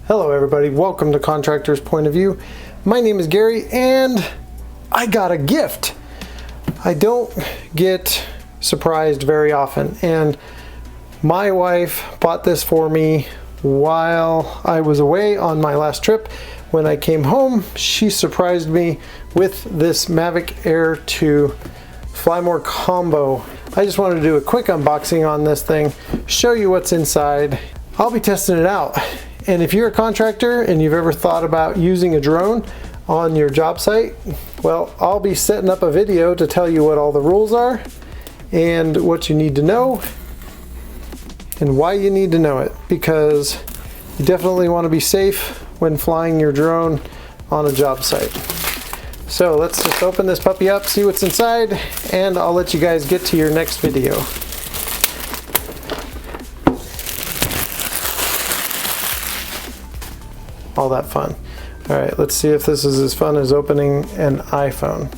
Hello everybody, welcome to Contractor's Point of View. My name is Gary and I got a gift. I don't get surprised very often, and my wife bought this for me while I was away on my last trip. When I came home, she surprised me with this Mavic Air 2 Fly More combo. I just wanted to do a quick unboxing on this thing, show you what's inside. I'll be testing it out. And if you're a contractor and you've ever thought about using a drone on your job site, well, I'll be setting up a video to tell you what all the rules are and what you need to know and why you need to know it, because you definitely want to be safe when flying your drone on a job site. So let's just open this puppy up, see what's inside, and I'll let you guys get to your next video. All that fun. All right, let's see if this is as fun as opening an iPhone.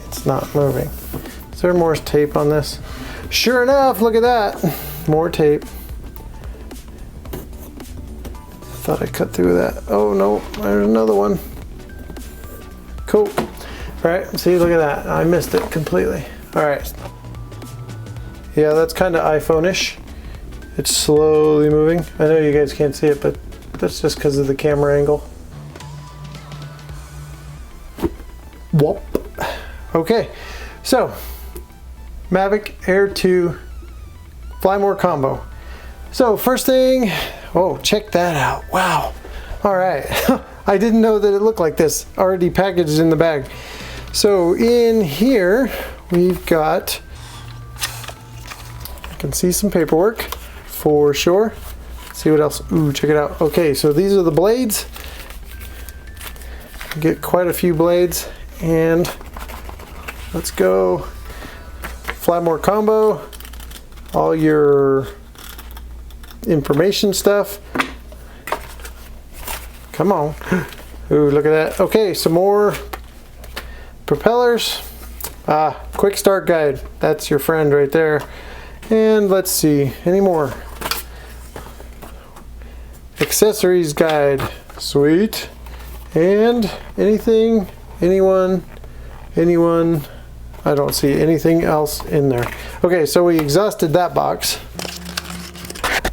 It's not moving. Is there more tape on this? Sure enough, look at that. More tape. Thought I cut through that. Oh no, there's another one. Cool. All right, see, look at that. I missed it completely. All right. Yeah, that's kind of iPhone-ish. It's slowly moving. I know you guys can't see it, but that's just because of the camera angle. Whoop. Okay, so Mavic Air 2 Fly More combo. So first thing, oh, check that out. Wow. All right. I didn't know that it looked like this, already packaged in the bag. So in here, we've got, I can see some paperwork for sure. See what else? Ooh, check it out. Okay, so these are the blades. Get quite a few blades, and let's go. Fly More combo, all your information stuff. Come on. Ooh, look at that. Okay, some more propellers. Quick start guide. That's your friend right there. And let's see, any more? Accessories guide. Sweet. And anything, anyone, I don't see anything else in there. Okay, so we exhausted that box.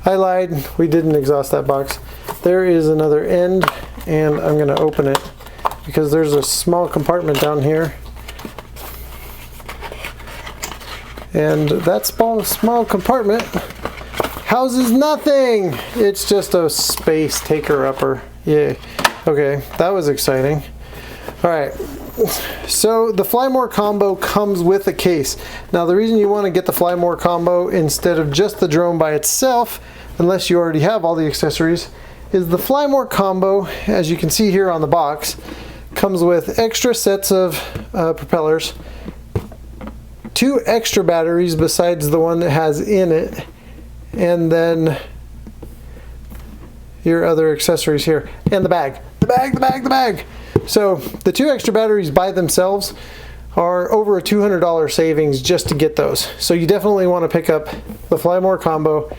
I lied, we didn't exhaust that box. There is another end, and I'm going to open it because there's a small compartment down here. And that small compartment houses nothing. It's just a space taker-upper. Yay. Okay, that was exciting. All right, so the Fly More combo comes with a case. Now the reason you want to get the Fly More combo instead of just the drone by itself, unless you already have all the accessories, is the Fly More combo, as you can see here on the box, comes with extra sets of propellers, 2 extra batteries besides the one it has in it, and then your other accessories here, and the bag. The bag! So the 2 extra batteries by themselves are over a $200 savings just to get those. So you definitely want to pick up the Fly More combo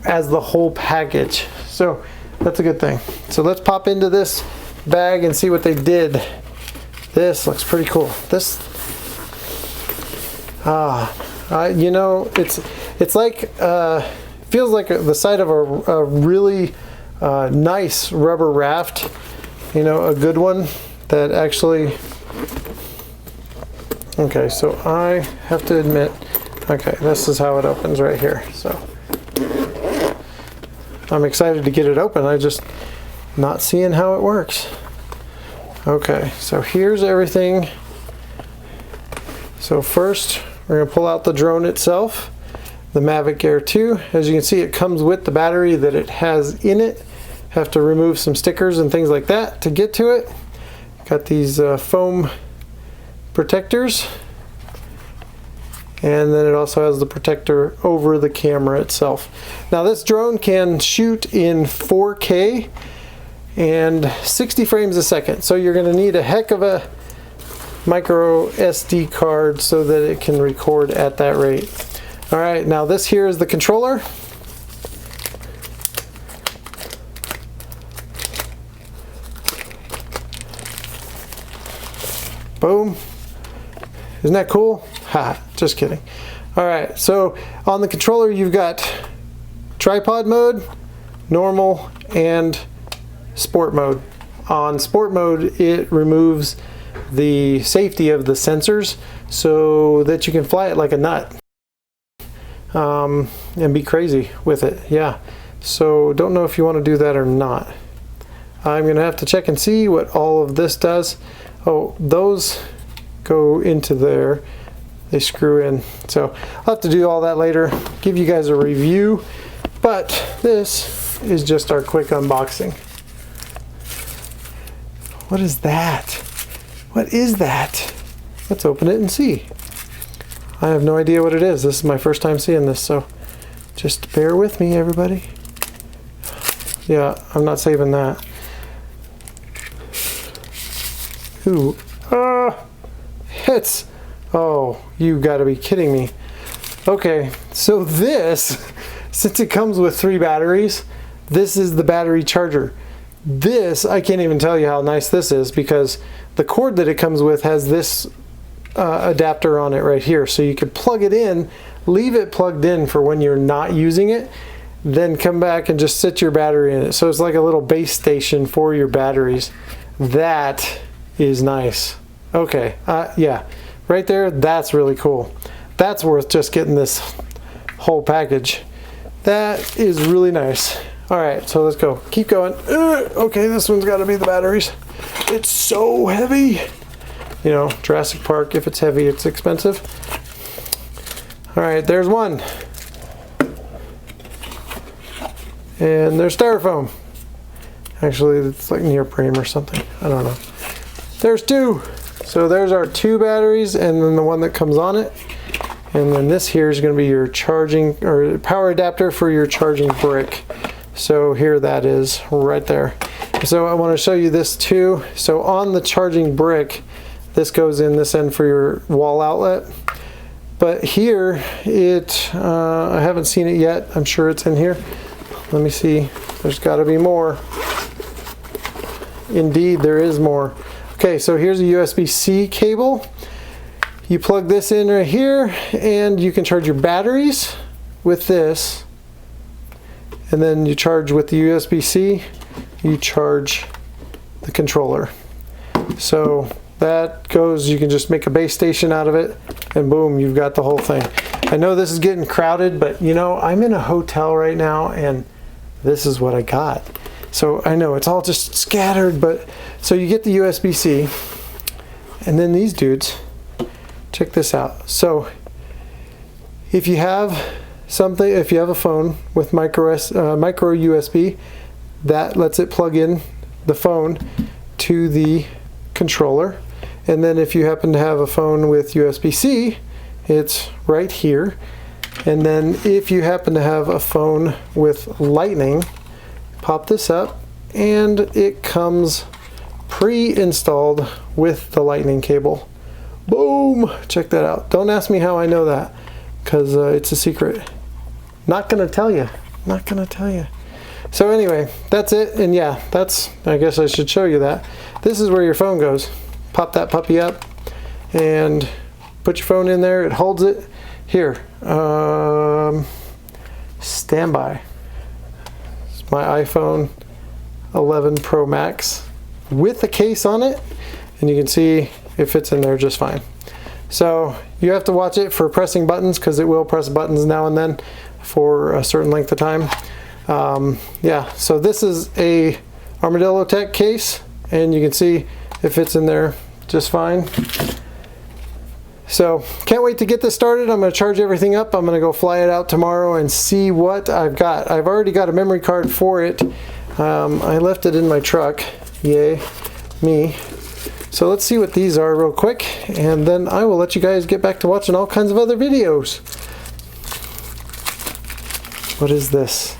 as the whole package. So that's a good thing. So let's pop into this bag and see what they did. This looks pretty cool. This, you know, it's like, feels like the side of a really nice rubber raft. You know, a good one that actually, okay, so I have to admit, okay, this is how it opens right here. So I'm excited to get it open. I just not seeing how it works. Okay, so here's everything. So first, we're gonna pull out the drone itself, the Mavic Air 2. As you can see, it comes with the battery that it has in it. Have to remove some stickers and things like that to get to it. Got these foam protectors, and then it also has the protector over the camera itself. Now this drone can shoot in 4K and 60 frames a second, so you're going to need a heck of a micro SD card so that it can record at that rate. All right, now this here is the controller. Boom. Isn't that cool? Ha, just kidding. All right, so on the controller you've got tripod mode, normal, and sport mode. On sport mode, it removes the safety of the sensors so that you can fly it like a nut and be crazy with it. Yeah, so don't know if you want to do that or not. I'm gonna have to check and see what all of this does. Oh, those go into there, they screw in, so I'll have to do all that later, give you guys a review, but this is just our quick unboxing. What is that? What is that? Let's open it and see. I have no idea what it is. This is my first time seeing this, so just bear with me, everybody. Yeah, I'm not saving that. Ooh, it's, oh, you gotta be kidding me. Okay, so this, since it comes with 3 batteries, this is the battery charger. This, I can't even tell you how nice this is, because the cord that it comes with has this adapter on it right here, so you can plug it in, leave it plugged in for when you're not using it, then come back and just sit your battery in it. So it's like a little base station for your batteries. That is nice. Okay, yeah, right there, that's really cool. That's worth just getting this whole package. That is really nice. All right, so let's go. Keep going. Okay, this one's got to be the batteries. It's so heavy. You know, Jurassic Park, if it's heavy, it's expensive. All right, there's one. And there's styrofoam. Actually, it's like neoprene or something. I don't know. There's 2. So there's our 2 batteries and then the one that comes on it. And then this here is going to be your charging or power adapter for your charging brick. So here that is right there. So I want to show you this too. So on the charging brick, this goes in this end for your wall outlet. But here it, I haven't seen it yet. I'm sure it's in here. Let me see. There's got to be more. Indeed, there is more. Okay, so here's a USB-C cable. You plug this in right here and you can charge your batteries with this. And then you charge with the USB-C, you charge the controller. So that goes, you can just make a base station out of it and boom, you've got the whole thing. I know this is getting crowded, but you know, I'm in a hotel right now and this is what I got. So I know it's all just scattered, but so you get the USB-C and then these dudes, check this out. So if you have something, if you have a phone with micro USB, that lets it plug in the phone to the controller. And then if you happen to have a phone with USB-C, it's right here. And then if you happen to have a phone with Lightning, pop this up and it comes pre-installed with the Lightning cable. Boom! Check that out. Don't ask me how I know that, because it's a secret. Not gonna tell you. Not gonna tell you. So anyway, that's it. And yeah, that's, I guess I should show you that. This is where your phone goes. Pop that puppy up and put your phone in there. It holds it. Here, standby. It's my iPhone 11 Pro Max with a case on it, and you can see it fits in there just fine. So you have to watch it for pressing buttons, because it will press buttons now and then for a certain length of time. Yeah, so this is a Armadillo Tech case, and you can see it fits in there just fine. So can't wait to get this started. I'm going to charge everything up. I'm going to go fly it out tomorrow and see what I've got. I've already got a memory card for it. I left it in my truck. Yay, me. So let's see what these are real quick, and then I will let you guys get back to watching all kinds of other videos. What is this?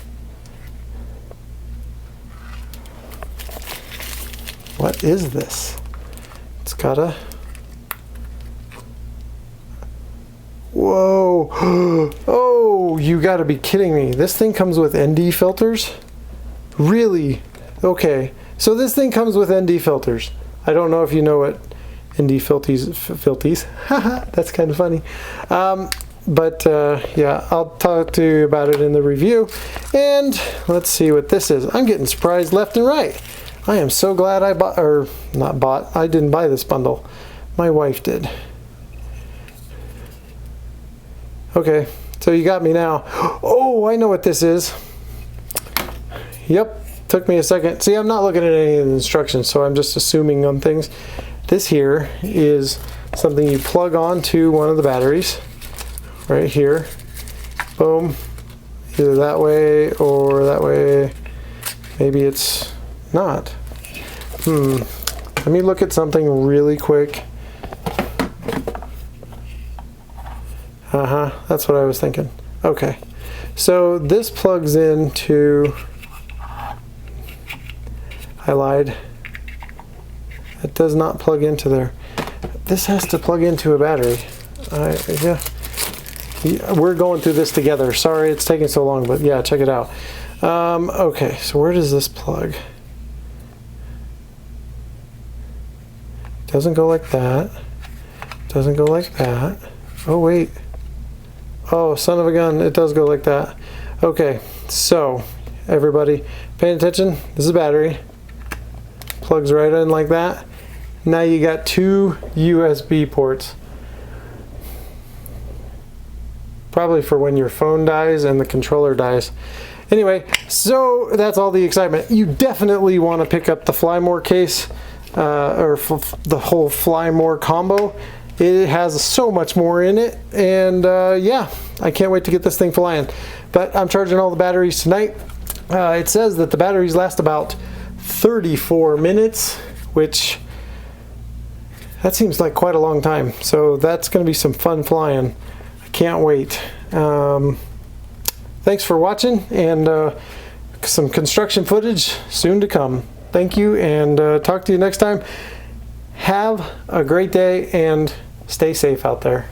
What is this? It's got a... Whoa! Oh, you gotta be kidding me. This thing comes with ND filters? Really? Okay, so this thing comes with ND filters. I don't know if you know what indie filties. That's kind of funny. Yeah, I'll talk to you about it in the review. And let's see what this is. I'm getting surprised left and right. I am so glad I bought, or not bought, I didn't buy this bundle. My wife did. Okay, so you got me now. Oh, I know what this is. Yep, took me a second. See, I'm not looking at any of the instructions, so I'm just assuming on things. This here is something you plug onto one of the batteries. Right here. Boom. Either that way or that way. Maybe it's not. Let me look at something really quick. That's what I was thinking. Okay. So this plugs into... I lied. It does not plug into there. This has to plug into a battery. Yeah. We're going through this together. Sorry it's taking so long, but yeah, check it out. Okay, so where does this plug? Doesn't go like that. Doesn't go like that. Oh, wait. Oh, son of a gun, it does go like that. Okay, so everybody paying attention. This is a battery. Plugs right in like that. Now you got two USB ports. Probably for when your phone dies and the controller dies. Anyway, so that's all the excitement. You definitely want to pick up the Fly More case, or the whole Fly More combo. It has so much more in it, and yeah, I can't wait to get this thing flying. But I'm charging all the batteries tonight. It says that the batteries last about 34 minutes, which that seems like quite a long time. So that's going to be some fun flying. I can't wait. Thanks for watching, and some construction footage soon to come. Thank you, and talk to you next time. Have a great day and stay safe out there.